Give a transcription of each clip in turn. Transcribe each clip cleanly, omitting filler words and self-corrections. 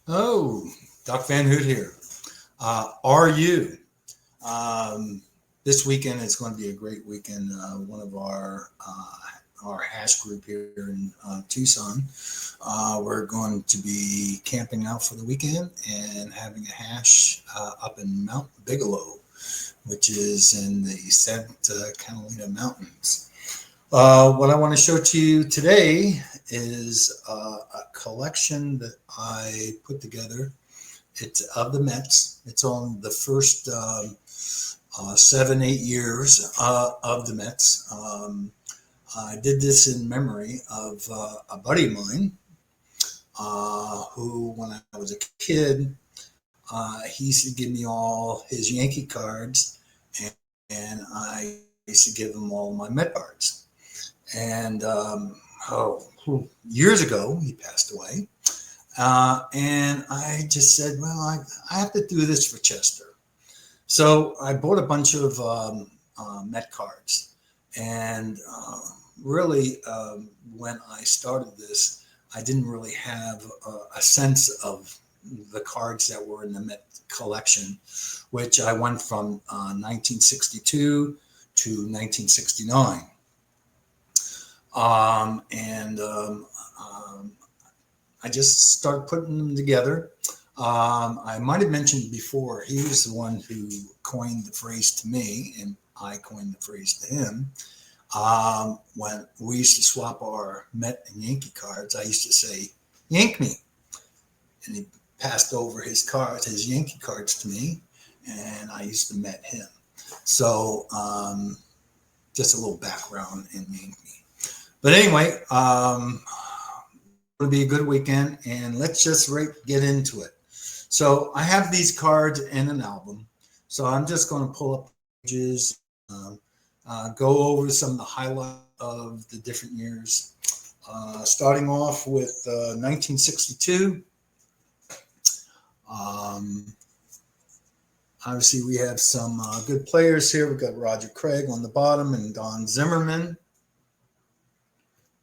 Oh, Doc Van Hoot here. Are you? Um, this weekend is going to be a great weekend. One of our hash group here in Tucson, we're going to be camping out for the weekend and having a hash up in Mount Bigelow, which is in the Santa Catalina Mountains. What I want to show to you today is a collection that I put together. It's of the Mets. It's on the first 7, 8 years of the Mets. I did this in memory of a buddy of mine who, when I was a kid, he used to give me all his Yankee cards, and I used to give him all my Met cards. And years ago, he passed away. And I just said, well, I have to do this for Chester. So I bought a bunch of Met cards. And really, when I started this, I didn't really have a sense of the cards that were in the Met collection, which I went from 1962 to 1969. I just started putting them together. I might have mentioned before, he was the one who coined the phrase to me, and I coined the phrase to him. When we used to swap our Met and Yankee cards, I used to say, "Yank me," and he passed over his Yankee cards to me, and I used to Met him. So just a little background in me. But anyway, it'll be a good weekend, and let's just get into it. So I have these cards in an album. So I'm just going to pull up pages, go over some of the highlights of the different years. Starting off with 1962. Obviously, we have some good players here. We've got Roger Craig on the bottom and Don Zimmerman.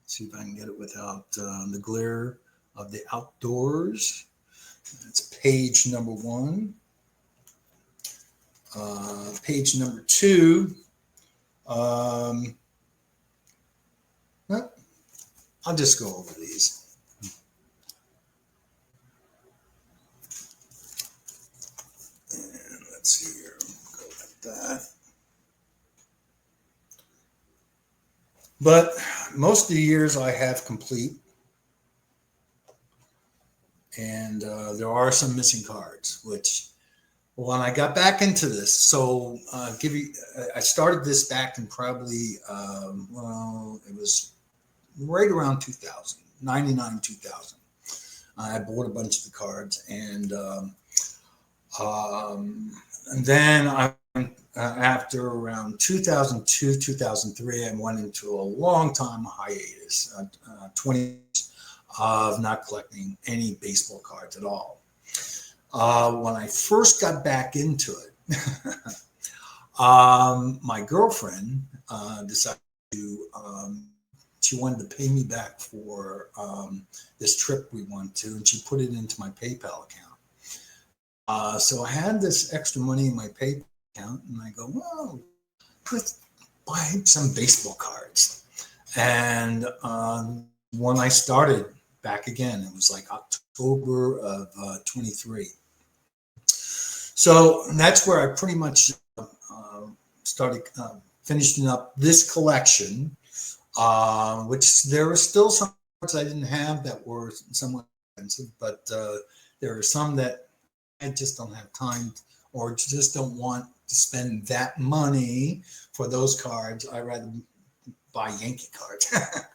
See if I can get it without the glare of the outdoors. That's page number 1. Page number 2. Well, I'll just go over these. And let's see here. Go like that. But most of the years I have complete, and there are some missing cards, which when I got back into this, so I started this back in probably, it was right around 2000, 99, 2000. I bought a bunch of the cards, and then I after around 2002, 2003, I went into a long time hiatus, 20 years of not collecting any baseball cards at all. When I first got back into it, my girlfriend decided she wanted to pay me back for this trip we went to, and she put it into my PayPal account. So I had this extra money in my PayPal account, and I go, well, let's buy some baseball cards. And when I started back again, it was like October of 23. So that's where I pretty much started finishing up this collection, which there were still some cards I didn't have that were somewhat expensive, but there are some that I just don't have time or just don't want to spend that money for those cards. I'd rather buy Yankee cards.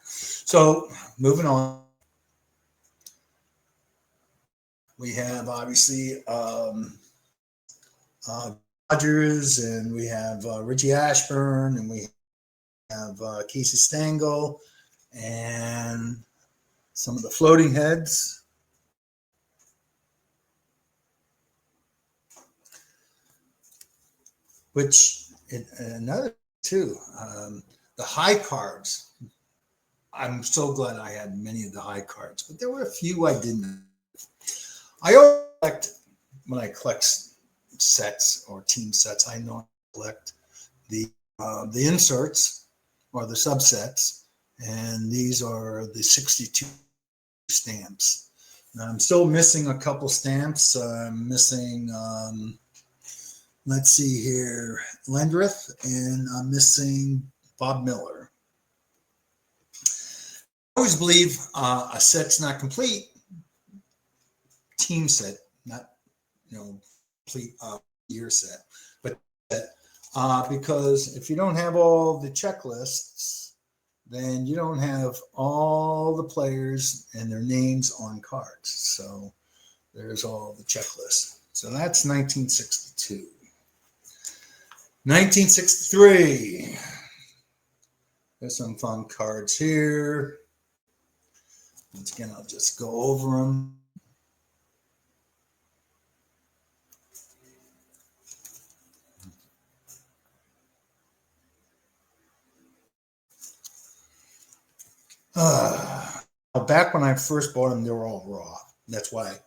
So moving on, we have obviously Dodgers, and we have Richie Ashburn, and we have Casey Stengel, and some of the floating heads. Which another too, the high cards. I'm so glad I had many of the high cards, but there were a few I didn't. I always collect, when I collect sets or team sets, I know I collect the inserts or the subsets, and these are the 62 stamps. Now, I'm still missing a couple stamps. I'm missing, let's see here, Lendrith, and I'm missing Bob Miller. I always believe a set's not complete, team set, not, complete year set, but because if you don't have all the checklists, then you don't have all the players and their names on cards. So there's all the checklists. So that's 1962. 1963. There's some fun cards here. Once again, I'll just go over them. Back when I first bought them, they were all raw. That's why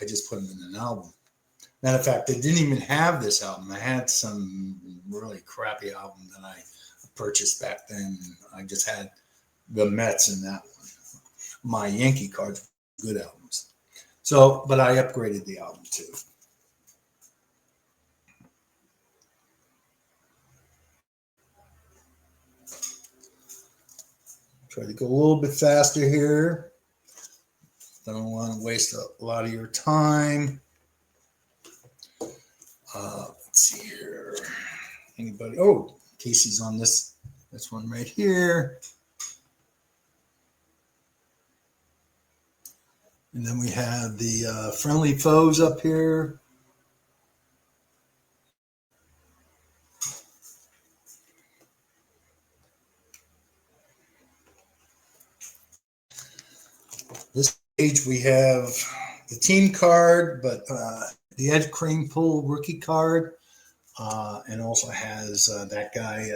I just put them in an album. Matter of fact, they didn't even have this album. I had some really crappy album that I purchased back then. I just had the Mets in that one. My Yankee cards were good albums. So, but I upgraded the album too. Try to go a little bit faster here. Don't want to waste a lot of your time. Let's see here. Anybody? Oh, Casey's on this one right here. And then we have the friendly foes up here. This page we have the team card, but the Ed Crane Pull rookie card, and also has that guy,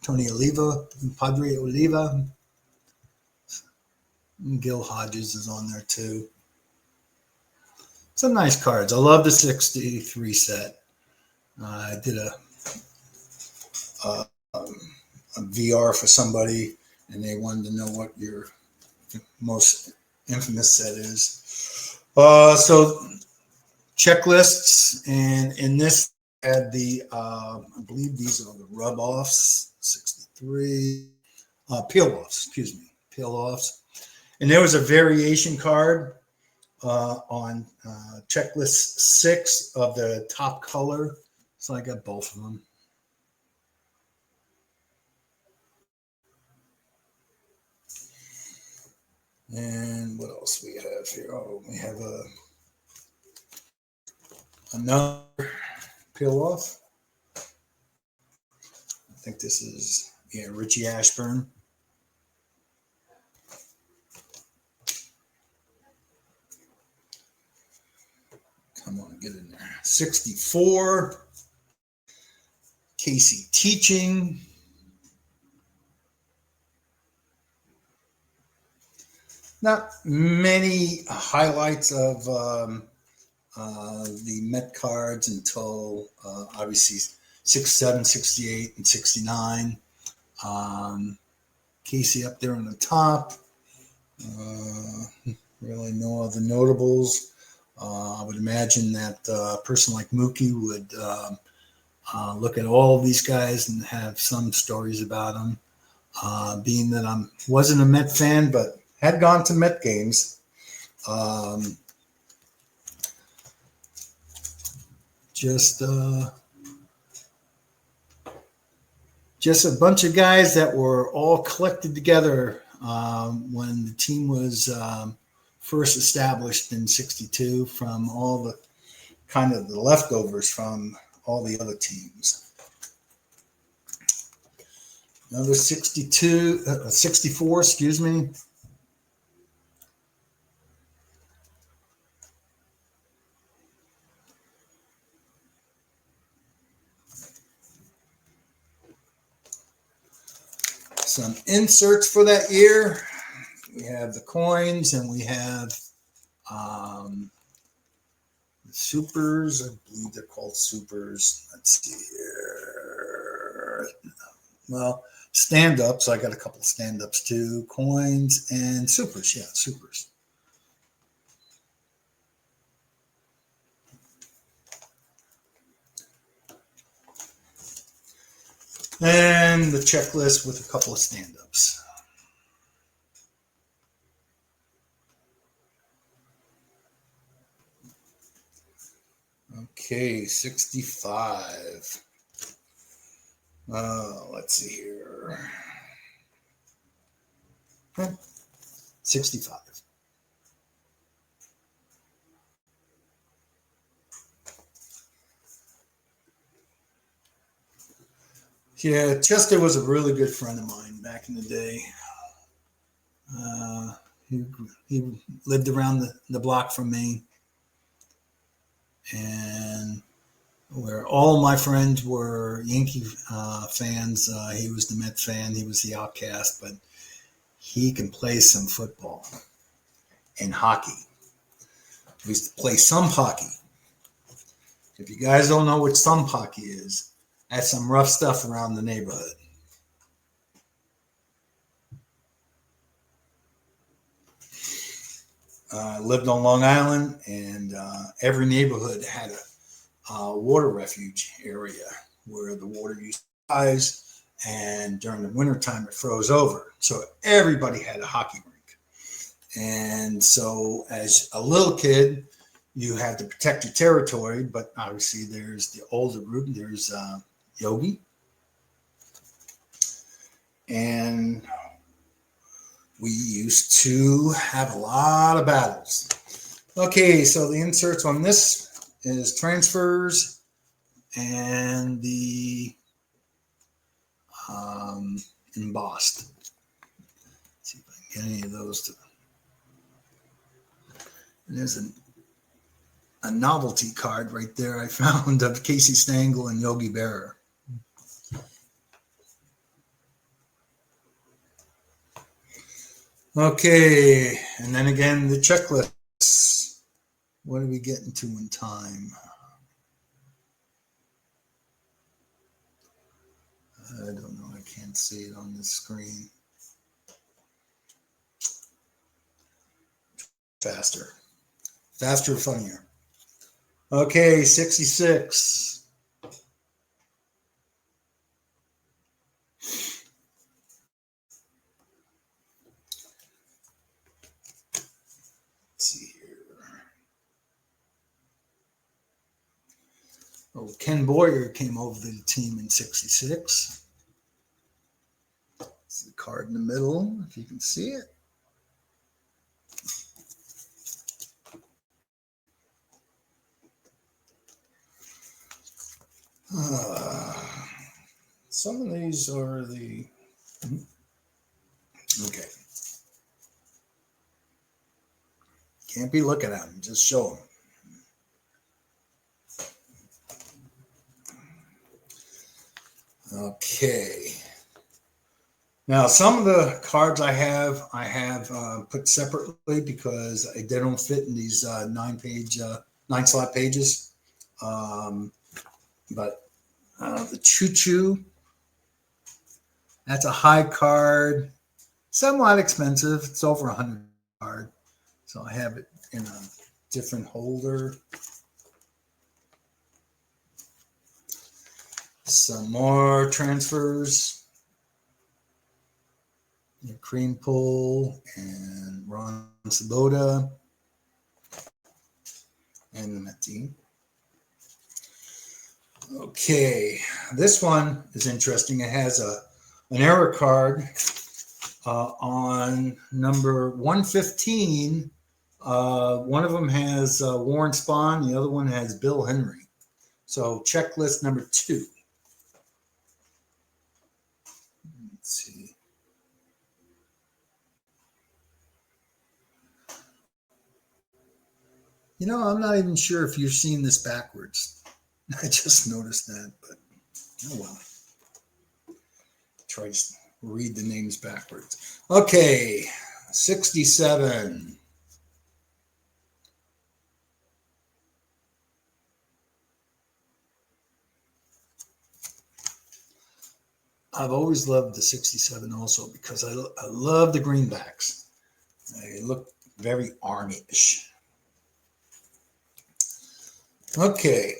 Tony Oliva, Padre Oliva. And Gil Hodges is on there too. Some nice cards. I love the 63 set. I did a VR for somebody, and they wanted to know what your most infamous set is. So checklists, and in this had the I believe these are the rub-offs, 63 peel-offs, peel-offs. And there was a variation card on checklist 6 of the top color. So I got both of them. And what else we have here? Oh, we have another peel off. I think this is, Richie Ashburn. Come on, get in there. 64. Casey Teaching. Not many highlights of the Met cards until obviously 67, 68, and 69. Casey up there on the top. Really no other notables. I would imagine that a person like Mookie would look at all of these guys and have some stories about them. Being that I wasn't a Met fan, but had gone to Met games. Just a bunch of guys that were all collected together when the team was first established in 62 from all the kind of the leftovers from all the other teams. Another 64, excuse me. Some inserts for that year. We have the coins and we have Supers, I believe they're called supers. Let's see here. Well, stand-ups, I got a couple of stand-ups too. Coins and supers, yeah, supers. And the checklist with a couple of stand-ups. Okay, 65. Let's see here. 65. Yeah, Chester was a really good friend of mine back in the day. Uh, he lived around the block from me, and where all my friends were Yankee fans, he was the Met fan. He was the outcast, but he can play some football and hockey. We used to play some hockey. If you guys don't know what some hockey is, that's some rough stuff around the neighborhood. Lived on Long Island, and every neighborhood had a water refuge area where the water used to rise, and during the wintertime it froze over. So everybody had a hockey rink. And so as a little kid, you had to protect your territory, but obviously there's the older group. There's Yogi, and we used to have a lot of battles. Okay, so the inserts on this is transfers and the embossed. Let's see if I can get any of those to. And there's a novelty card right there I found of Casey Stengel and Yogi Berra. Okay, and then again the checklists. What are we getting to in time? I don't know. I can't see it on the screen. Faster, funnier. Okay, 66. Let's see here. Oh, Ken Boyer came over to the team in 66. It's the card in the middle, if you can see it. Some of these are the. Okay. Can't be looking at them, just show them. Okay. Now, some of the cards I have put separately because they don't fit in these 9 slot pages. But the Choo Choo, that's a high card, somewhat expensive. It's over $100 card, so I have it in a different holder. Some more transfers. Cream Pull and Ron Sabota and the Met team. Okay, this one is interesting. It has an error card on number 115. One of them has Warren Spahn. The other one has Bill Henry. So checklist number 2. Let's see. You know, I'm not even sure if you're seeing this backwards. I just noticed that, but oh well. Try to read the names backwards. Okay, 67. I've always loved the 67 also because I love the greenbacks. They look very army-ish. Okay.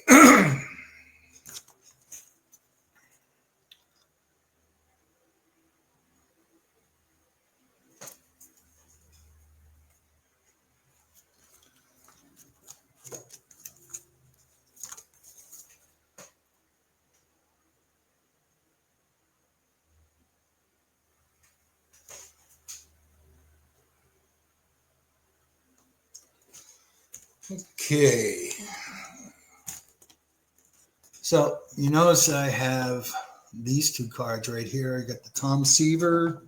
Okay. So you notice I have these two cards right here. I got the Tom Seaver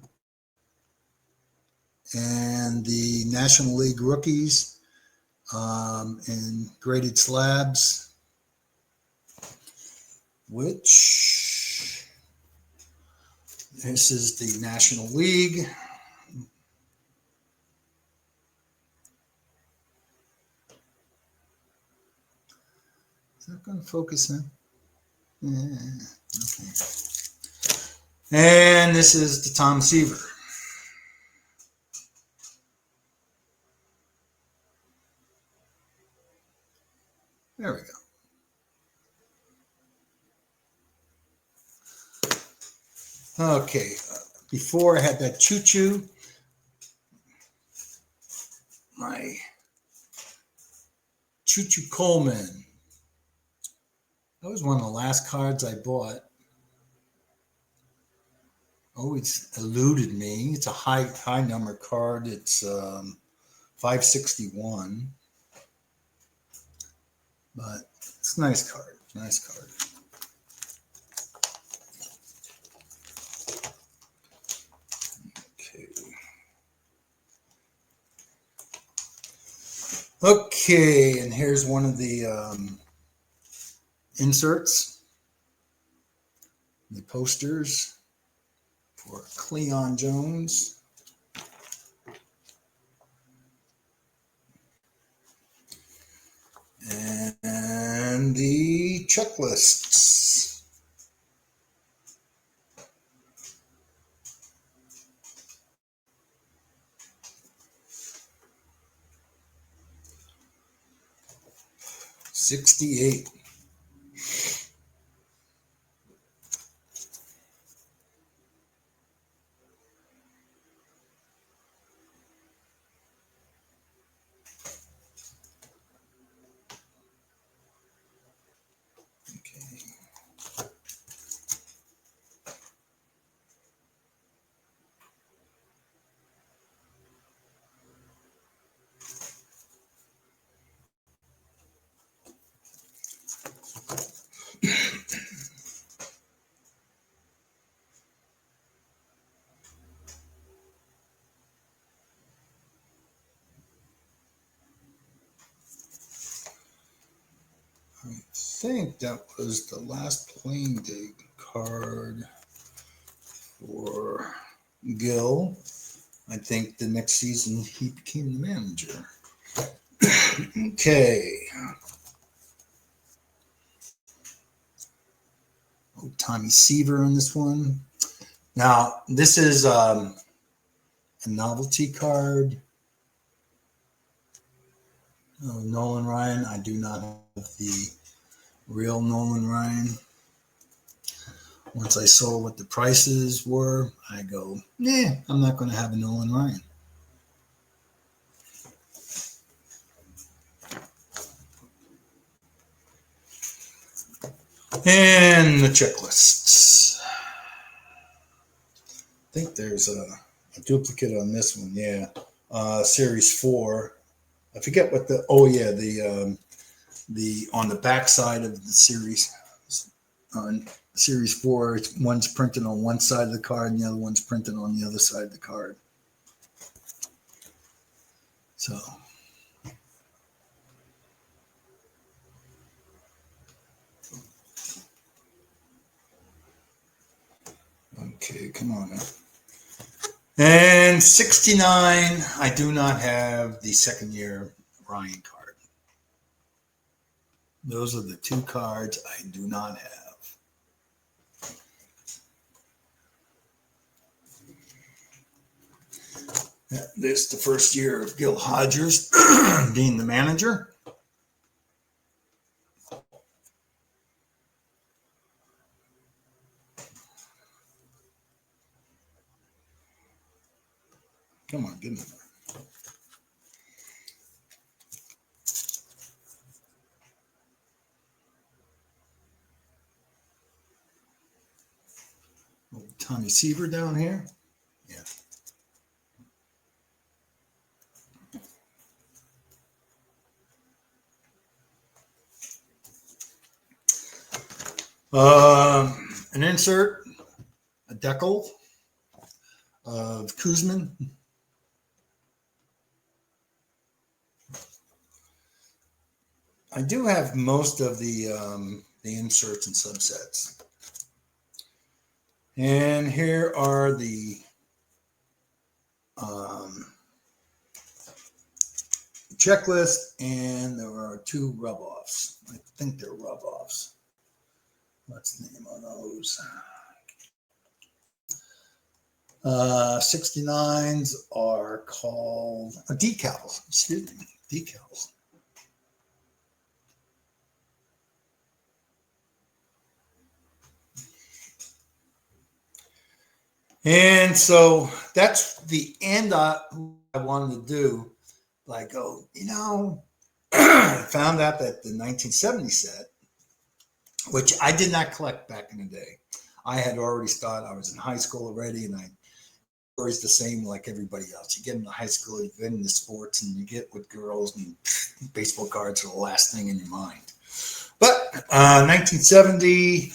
and the National League rookies in graded slabs, which this is the National League. Is that going to focus in? Yeah. Okay. And this is the Tom Seaver. There we go. Okay. Before I had that choo-choo, my choo-choo Coleman. That was one of the last cards I bought. Always eluded me. It's a high number card. It's 561, but it's a nice card. Nice card. Okay, and here's one of the inserts, the posters for Cleon Jones. And the checklists. $68. I think that was the last playing day card for Gil. I think the next season he became the manager. Okay. Oh, Tommy Seaver on this one. Now, this is a novelty card. Oh, Nolan Ryan. I do not have the real Nolan Ryan. Once I saw what the prices were, I go, nah, I'm not going to have a Nolan Ryan. And the checklists. I think there's a duplicate on this one. Yeah. Series 4. I forget what the, oh yeah, the on the back side of the series, on Series 4, one's printed on one side of the card and the other one's printed on the other side of the card. So. Okay, come on now. And 69, I do not have the second year Ryan card. Those are the two cards I do not have. This is the first year of Gil Hodgers being the manager. Come on, give me that. Tommy Seaver down here. Yeah. An insert, a decal of Kuzmin. I do have most of the inserts and subsets. And here are the checklist, and there are 2 rub-offs. I think they're rub-offs. What's the name on those? 69s are called decals. Excuse me, decals. And so that's the end I wanted to do. Like, oh, I found out that the 1970 set, which I did not collect back in the day. I had already started. I was in high school already, and always the same like everybody else. You get into high school, you get into sports, and you get with girls, and baseball cards are the last thing in your mind. But 1970,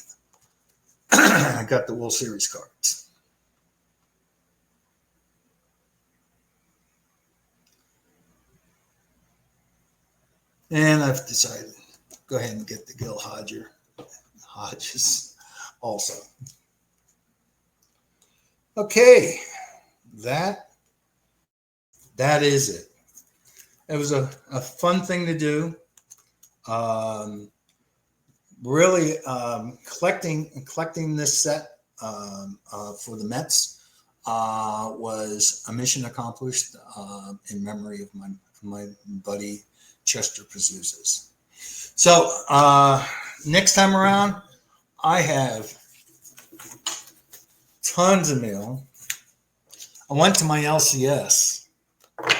I got the World Series cards. And I've decided to go ahead and get the Gil Hodges also. Okay, that is it. It was a fun thing to do. Really collecting this set for the Mets was a mission accomplished in memory of my buddy Chester Pazuzas. So next time around, I have tons of mail. I went to my LCS. I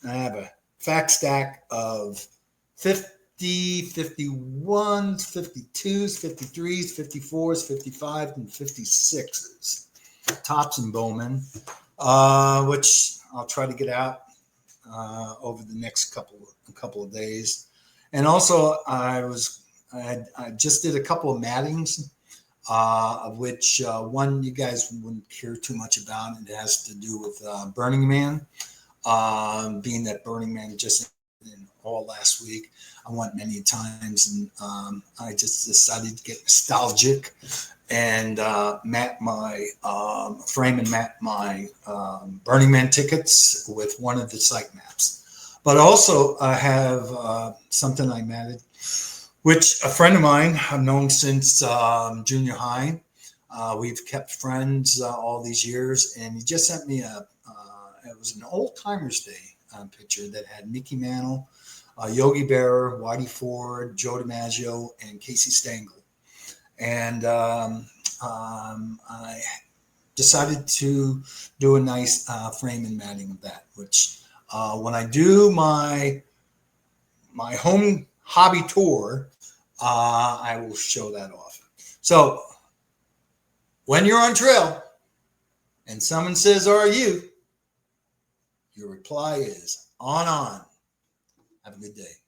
have a fact stack of 50, 51s, 52s, 53s, 54s, 55s, and 56s. Tops and Bowman, which I'll try to get out over the next couple of days. And also, I just did a couple of mattings, of which one you guys wouldn't care too much about. It has to do with Burning Man, being that Burning Man just in all last week. I went many times, and I just decided to get nostalgic and frame and map my Burning Man tickets with one of the site maps. But also I have something I matted, which a friend of mine I've known since junior high. We've kept friends all these years, and he just sent me it was an Old Timers Day picture that had Mickey Mantle, Yogi Berra, Whitey Ford, Joe DiMaggio, and Casey Stengel. And I decided to do a nice frame and matting of that, which when I do my home hobby tour, I will show that off. So when you're on trail and someone says, "Are you?" your reply is, "On." Have a good day.